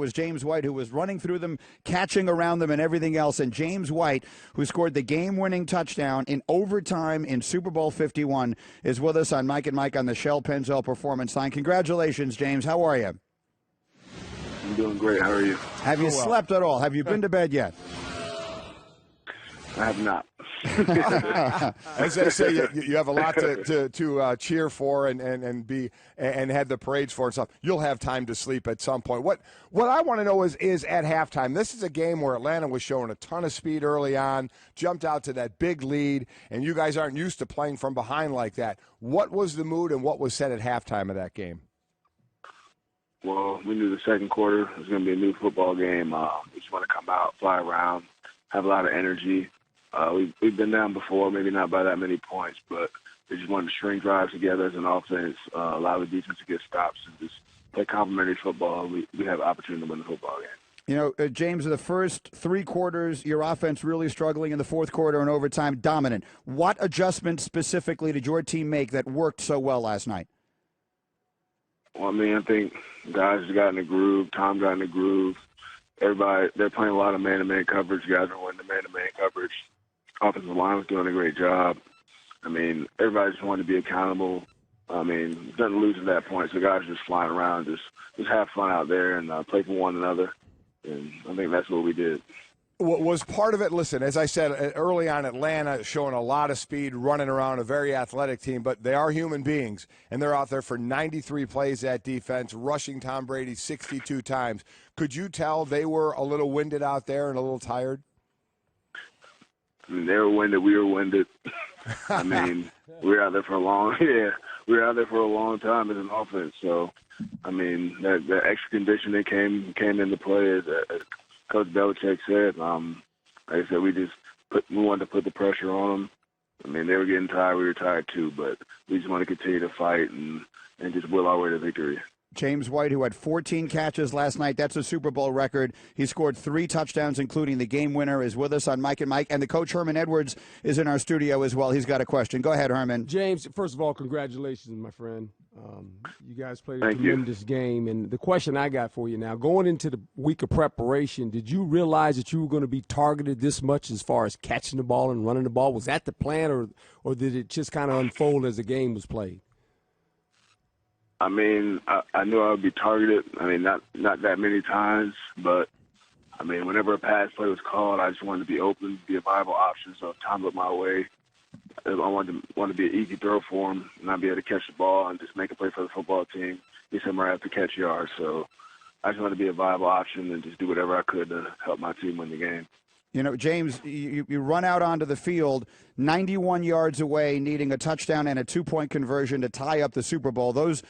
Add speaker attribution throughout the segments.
Speaker 1: was James White, who was running through them, catching around them, and everything else. And James White, who scored the game-winning touchdown in overtime in Super Bowl 51, is with us on Mike and Mike on the Shell Pennzoil Performance Line. Congratulations, James. How are you?
Speaker 2: I'm doing great. How are you?
Speaker 1: Have you slept at all? Have you been to bed yet?
Speaker 2: I have not.
Speaker 3: As I say, you have a lot to cheer for and be and have the parades for and stuff. You'll have time to sleep at some point. What I want to know is at halftime. This is a game where Atlanta was showing a ton of speed early on, jumped out to that big lead, and you guys aren't used to playing from behind like that. What was the mood and what was said at halftime of that game?
Speaker 2: Well, we knew the second quarter was going to be a new football game. We just want to come out, fly around, have a lot of energy. We've been down before, maybe not by that many points, but we just wanted to string drives together as an offense, allow the defense to get stops, and just play complementary football. We have an opportunity to win the football game.
Speaker 1: You know, James, the first three quarters, your offense really struggling. In the fourth quarter and overtime, dominant. What adjustments specifically did your team make that worked so well last night?
Speaker 2: Well, I mean, I think guys got in the groove. Tom got in the groove. Everybody, they're playing a lot of man-to-man coverage. Guys are winning the man-to-man coverage. Offensive line was doing a great job. I mean, everybody just wanted to be accountable. I mean, nothing to lose at that point. So guys just flying around, just have fun out there and play for one another. And I think that's what we did.
Speaker 3: Was part of it, listen, as I said early on, Atlanta showing a lot of speed, running around, a very athletic team, but they are human beings, and they're out there for 93 plays at defense, rushing Tom Brady 62 times. Could you tell they were a little winded out there and a little tired?
Speaker 2: I mean, they were winded, we were winded. I mean, we were out there for a long time as an offense. So, I mean, that extra conditioning came into play as Coach Belichick said. Like I said, we wanted to put the pressure on them. I mean, they were getting tired, we were tired too, but we just want to continue to fight and just will our way to victory.
Speaker 1: James White, who had 14 catches last night. That's a Super Bowl record. He scored 3 touchdowns, including the game winner, is with us on Mike and Mike. And the coach, Herman Edwards, is in our studio as well. He's got a question. Go ahead, Herman.
Speaker 4: James, first of all, congratulations, my friend. You guys played a tremendous game. And the question I got for you now, going into the week of preparation, did you realize that you were going to be targeted this much as far as catching the ball and running the ball? Was that the plan, or did it just kind of unfold as the game was played?
Speaker 2: I mean, I knew I would be targeted. I mean, not that many times, but I mean, whenever a pass play was called, I just wanted to be open, be a viable option. So if Tom looked my way, I wanted to be an easy throw for him, and I'd be able to catch the ball and just make a play for the football team. Get somewhere after catch yards. So I just wanted to be a viable option and just do whatever I could to help my team win the game.
Speaker 1: You know, James, you run out onto the field 91 yards away, needing a touchdown and a 2-point conversion to tie up the Super Bowl. Those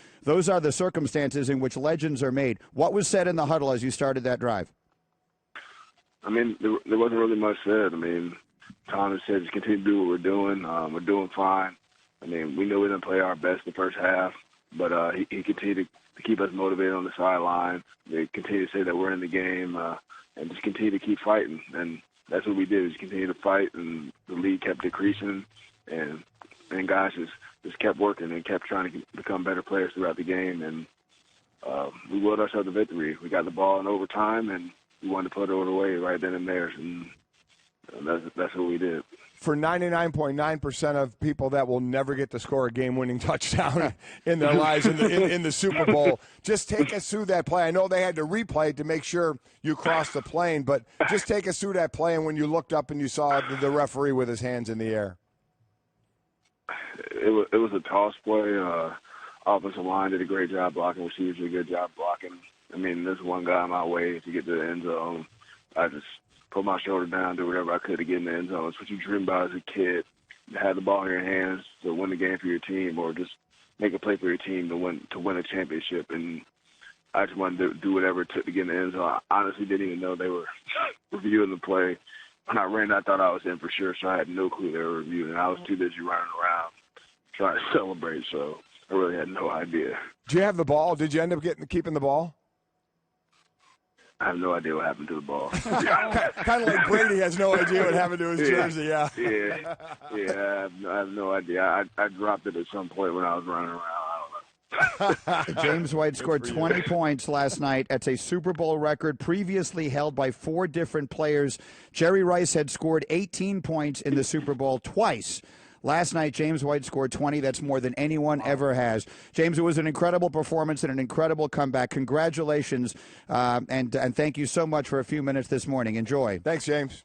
Speaker 1: are the circumstances in which legends are made. What was said in the huddle as you started that drive?
Speaker 2: I mean, there wasn't really much said. I mean, Tom has said just continue to do what we're doing. We're doing fine. I mean, we knew we didn't play our best the first half, but he continued to keep us motivated on the sideline. They continue to say that we're in the game and just continue to keep fighting. And that's what we did, is continue to fight, and the lead kept decreasing, and guys just kept working and kept trying to become better players throughout the game, and we willed ourselves to victory. We got the ball in overtime, and we wanted to put it away right then and there, and that's what we did.
Speaker 3: For 99.9% of people that will never get to score a game-winning touchdown in their lives in the Super Bowl, just take us through that play. I know they had to replay it to make sure you crossed the plane, but just take us through that play and when you looked up and you saw the referee with his hands in the air.
Speaker 2: It was a toss play. Offensive line did a great job blocking. Receivers did a good job blocking. I mean, there's one guy on my way to get to the end zone. I just put my shoulder down, do whatever I could to get in the end zone. It's what you dream about as a kid, to have the ball in your hands to win the game for your team, or just make a play for your team to win a championship. And I just wanted to do whatever it took to get in the end zone. I honestly didn't even know they were reviewing the play. When I ran, I thought I was in for sure, so I had no clue they were reviewing. I was too busy running around trying to celebrate, so I really had no idea.
Speaker 3: Did you have the ball? Did you end up keeping the ball?
Speaker 2: I have no idea what happened to the ball.
Speaker 3: Kind of like Brady has no idea what happened to his jersey, yeah.
Speaker 2: I have no idea. I dropped it at some point when I was running around. I don't know.
Speaker 1: James White scored 20 points last night. That's a Super Bowl record previously held by 4 different players. Jerry Rice had scored 18 points in the Super Bowl twice. Last night, James White scored 20. That's more than anyone ever has. James, it was an incredible performance and an incredible comeback. Congratulations, and thank you so much for a few minutes this morning. Enjoy.
Speaker 3: Thanks, James.